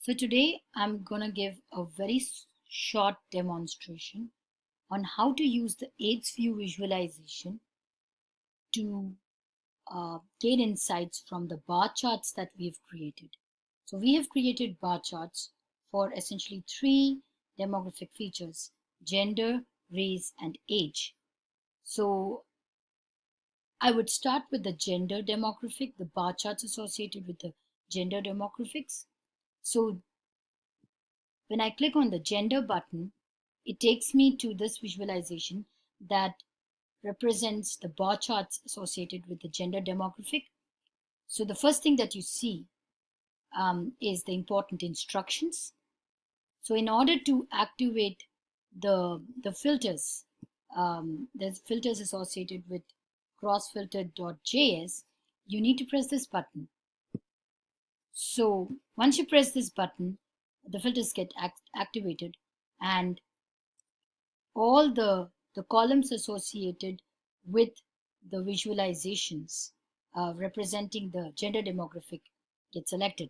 So today I'm going to give a very short demonstration on how to use the AIDS view visualization to gain insights from the bar charts that we've created. So we have created bar charts for essentially three demographic features: gender, race, and age. So I would start with the gender demographic, the bar charts associated with the gender demographics. So when I click on the gender button, it takes me to this visualization that represents the bar charts associated with the gender demographic. So the first thing that you see is the important instructions. So in order to activate the filters, there's filters associated with crossfilter.js, you need to press this button. So once you press this button, the filters get activated, and all the columns associated with the visualizations representing the gender demographic get selected.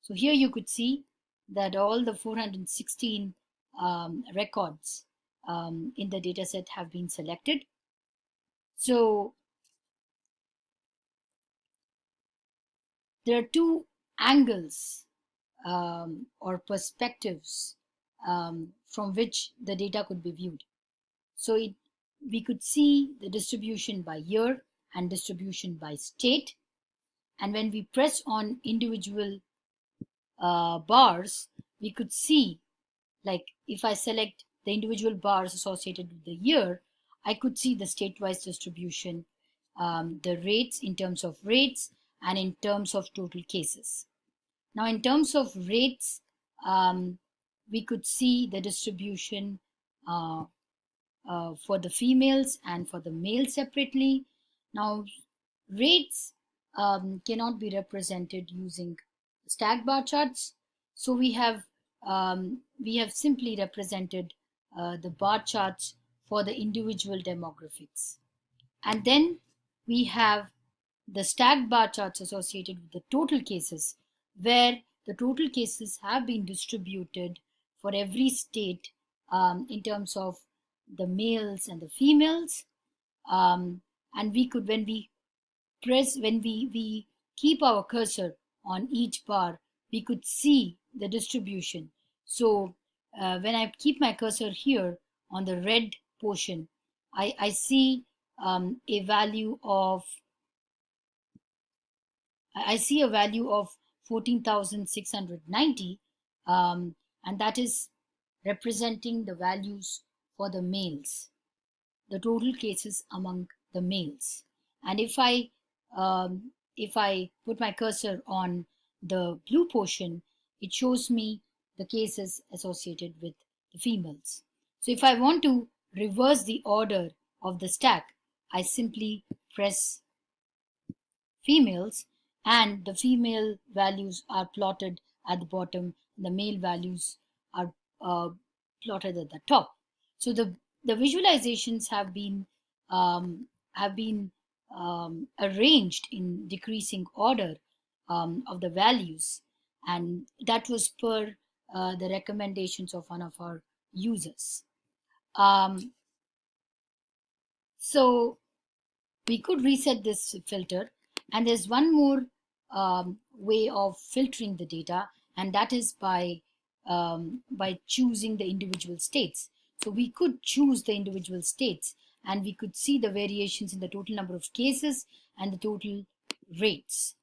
So here you could see that all the 416 records in the dataset have been selected. So there are two angles or perspectives from which the data could be viewed. So we could see the distribution by year and distribution by state. And when we press on individual bars, we could see, like if I select the individual bars associated with the year, I could see the state-wise distribution, the rates in terms of rates and in terms of total cases. Now in terms of rates, we could see the distribution for the females and for the males separately. Now rates cannot be represented using stack bar charts, so we have simply represented the bar charts for the individual demographics, and then we have the stacked bar charts associated with the total cases, where the total cases have been distributed for every state in terms of the males and the females, and we could, when we keep our cursor on each bar, we could see the distribution. So when I keep my cursor here on the red portion, I see a value of 14,690, and that is representing the values for the males, the total cases among the males. And if I put my cursor on the blue portion, it shows me the cases associated with the females. So if I want to reverse the order of the stack, I simply press females, and the female values are plotted at the bottom, and the male values are plotted at the top. So the visualizations have been arranged in decreasing order of the values, and that was per the recommendations of one of our users. So we could reset this filter, and there's one more way of filtering the data, and that is by choosing the individual states. So we could choose the individual states, and we could see the variations in the total number of cases and the total rates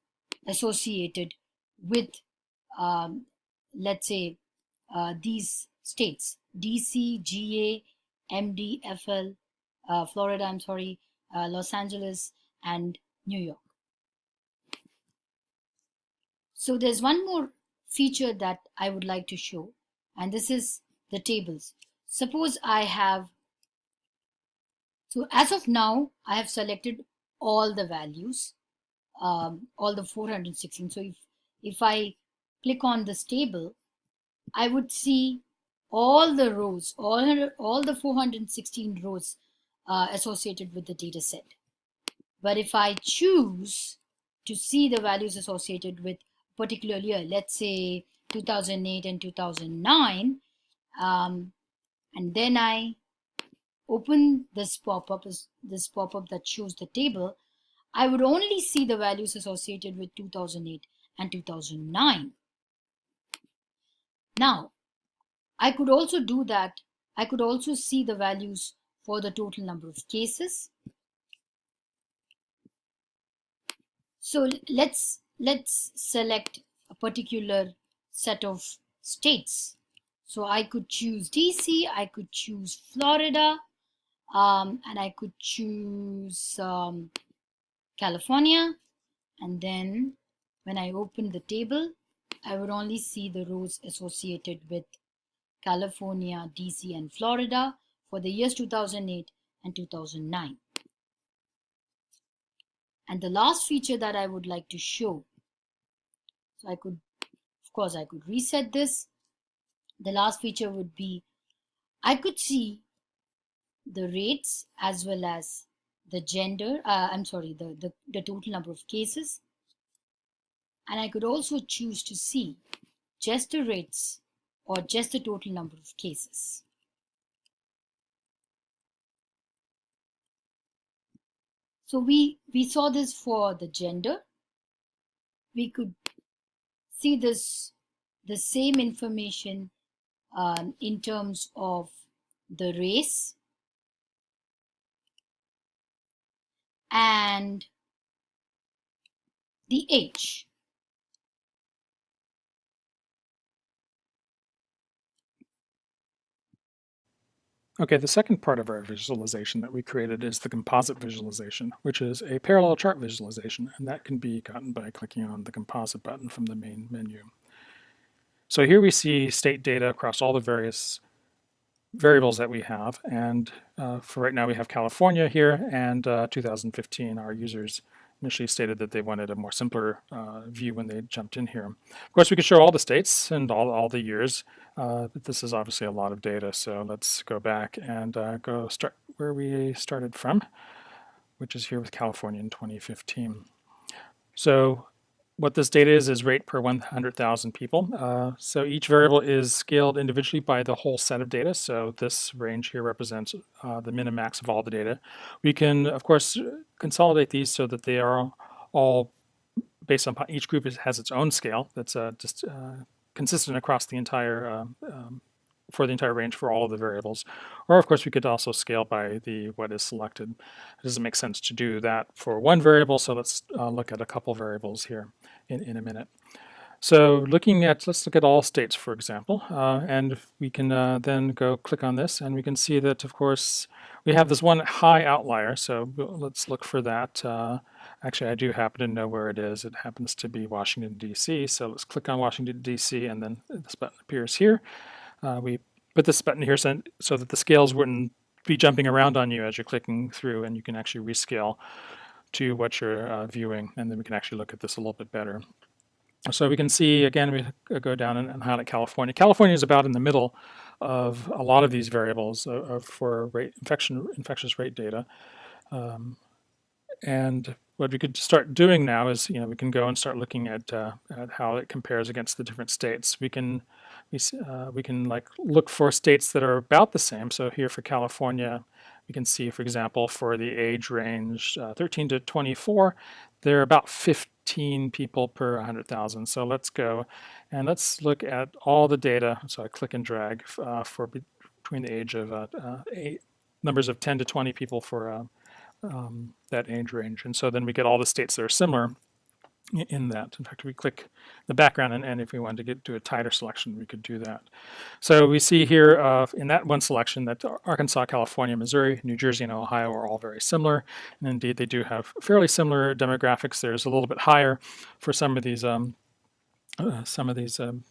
associated with, let's say, these states: DC, GA, MD, FL, Florida, I'm sorry, Los Angeles, and New York. So there's one more feature that I would like to show, and this is the tables. Suppose I have, so as of now, I have selected all the values, all the 416. So if I click on this table, I would see all the rows, all the 416 rows associated with the data set. But if I choose to see the values associated with a particular year, let's say 2008 and 2009, and then I open this pop-up that shows the table, I would only see the values associated with 2008 and 2009. Now, I could also do that. I could also see the values for the total number of cases. So let's select a particular set of states. So I could choose DC, I could choose Florida, and I could choose California. And then when I open the table, I would only see the rows associated with California, DC, and Florida for the years 2008 and 2009. And the last feature that I would like to show, so I could, of course, I could reset this. The last feature would be I could see the rates as well as the gender, the total number of cases. And I could also choose to see just the rates or just the total number of cases. So we saw this for the gender. We could see this, the same information in terms of the race and the age. Okay, the second part of our visualization that we created is the composite visualization, which is a parallel chart visualization, and that can be gotten by clicking on the composite button from the main menu. So here we see state data across all the various variables that we have, and for right now we have California here, and 2015 our users initially stated that they wanted a more simpler view when they jumped in here. Of course, we could show all the states and all the years, but this is obviously a lot of data, so let's go back and go start where we started from, which is here with California in 2015. So what this data is rate per 100,000 people. So each variable is scaled individually by the whole set of data. So this range here represents the min and max of all the data. We can, of course, consolidate these so that they are all based on each group has its own scale that's just consistent across the entire for the entire range for all of the variables. Or of course we could also scale by the what is selected. It doesn't make sense to do that for one variable, so let's look at a couple variables here in a minute. So let's look at all states, for example, and we can then go click on this, and we can see that, of course, we have this one high outlier, so let's look for that. Actually, I do happen to know where it is. It happens to be Washington, D.C., so let's click on Washington, D.C., and then this button appears here. We put this button here so that the scales wouldn't be jumping around on you as you're clicking through, and you can actually rescale to what you're viewing, and then we can actually look at this a little bit better. So we can see, again, we go down and highlight California. California is about in the middle of a lot of these variables for infectious rate data. And what we could start doing now is, we can go and start looking at how it compares against the different states. We can like look for states that are about the same. So here for California, we can see, for example, for the age range 13 to 24, there are about 15 people per 100,000. So let's go and let's look at all the data. So I click and drag for between the age of numbers of 10 to 20 people for that age range. And so then we get all the states that are similar in that. In fact, we click the background, and if we wanted to do a tighter selection, we could do that. So we see here in that one selection that Arkansas, California, Missouri, New Jersey, and Ohio are all very similar. And indeed, they do have fairly similar demographics. There's a little bit higher for some of these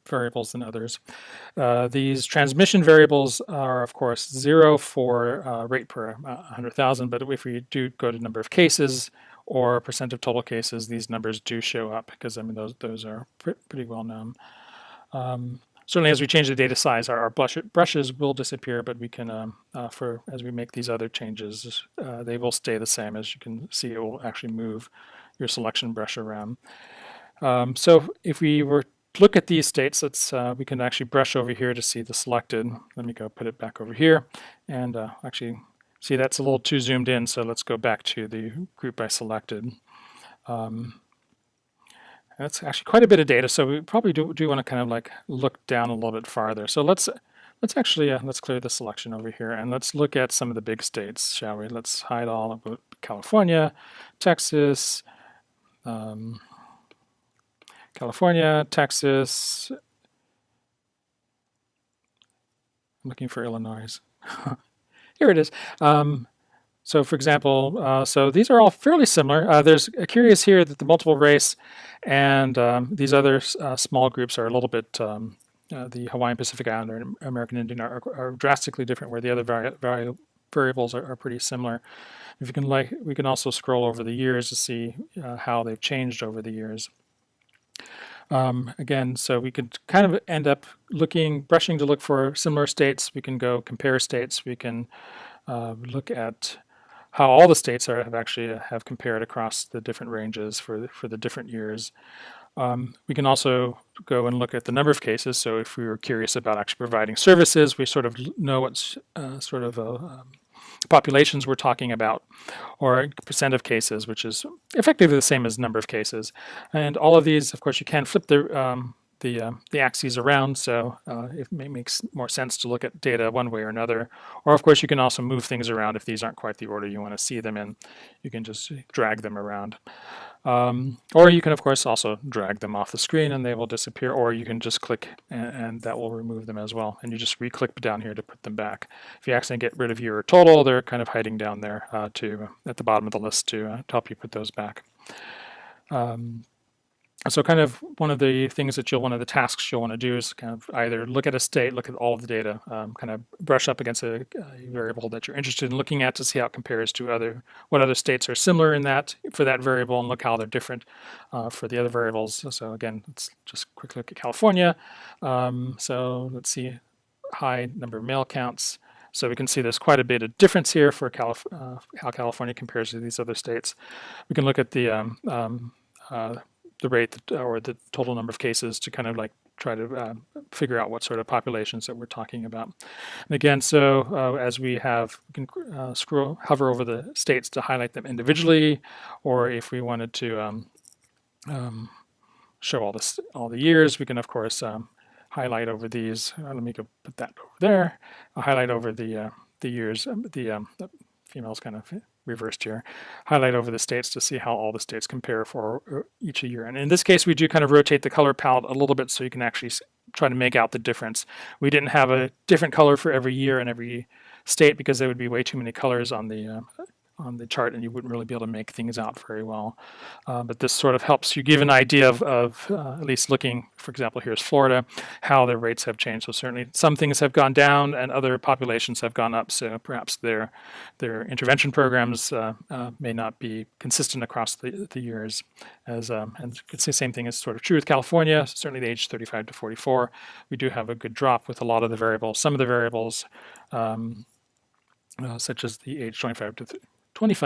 variables than others. These transmission variables are, of course, 0 for rate per 100,000, but if we do go to number of cases or percent of total cases, these numbers do show up because, those are pretty well known. Certainly, as we change the data size, our brushes will disappear, but we can, as we make these other changes, they will stay the same. As you can see, it will actually move your selection brush around. So if we were look at these states, we can actually brush over here to see the selected. Let me go put it back over here, and actually see that's a little too zoomed in. So let's go back to the group I selected. That's actually quite a bit of data, so we probably do want to kind of like look down a little bit farther. So let's actually let's clear the selection over here, and let's look at some of the big states, shall we? Let's hide all of California, Texas, California, Texas. I'm looking for Illinois. Here it is. So for example, so these are all fairly similar. There's curious here that the multiple race and these other small groups are a little bit, the Hawaiian Pacific Islander and American Indian are drastically different, where the other variables are pretty similar. If you can we can also scroll over the years to see how they've changed over the years. Again, so we could kind of end up brushing to look for similar states. We can go compare states. We can look at how all the states have compared across the different ranges for the different years. We can also go and look at the number of cases. So if we were curious about actually providing services, we sort of know what sort of populations we're talking about, or percent of cases, which is effectively the same as number of cases. And all of these, of course, you can flip the axes around, so it makes more sense to look at data one way or another. Or of course you can also move things around if these aren't quite the order you want to see them in. You can just drag them around. Or you can of course also drag them off the screen and they will disappear, or you can just click and that will remove them as well. And you just re-click down here to put them back. If you accidentally get rid of your total, they're kind of hiding down there at the bottom of the list to help you put those back. So kind of one of the tasks you'll want to do is kind of either look at a state, look at all of the data, kind of brush up against a variable that you're interested in looking at to see how it compares to what other states are similar in that for that variable, and look how they're different for the other variables. So again, let's just quickly look at California. So let's see, high number of male counts. So we can see there's quite a bit of difference here for how California compares to these other states. We can look at the rate or the total number of cases to kind of like try to figure out what sort of populations that we're talking about. And again, so as we can hover over the states to highlight them individually, or if we wanted to show all the years, we can of course highlight over these. Let me go put that over there. I'll highlight over the years. The female's kind of reversed here. Highlight over the states to see how all the states compare for each year. And in this case, we do kind of rotate the color palette a little bit so you can actually try to make out the difference. We didn't have a different color for every year and every state because there would be way too many colors on the chart and you wouldn't really be able to make things out very well. But this sort of helps you give an idea of at least looking, for example, here's Florida, how their rates have changed. So certainly some things have gone down and other populations have gone up. So perhaps their intervention programs may not be consistent across the years. And it's the same thing is sort of true with California, certainly the age 35 to 44. We do have a good drop with a lot of the variables. Some of the variables, such as the age 25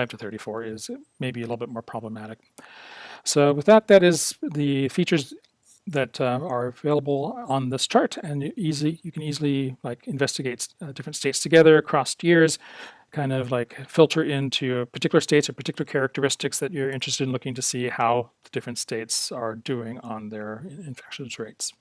to 34 is maybe a little bit more problematic. So with that is the features that are available on this chart, and you can easily like investigate different states together across years, kind of like filter into particular states or particular characteristics that you're interested in looking to see how the different states are doing on their infections rates.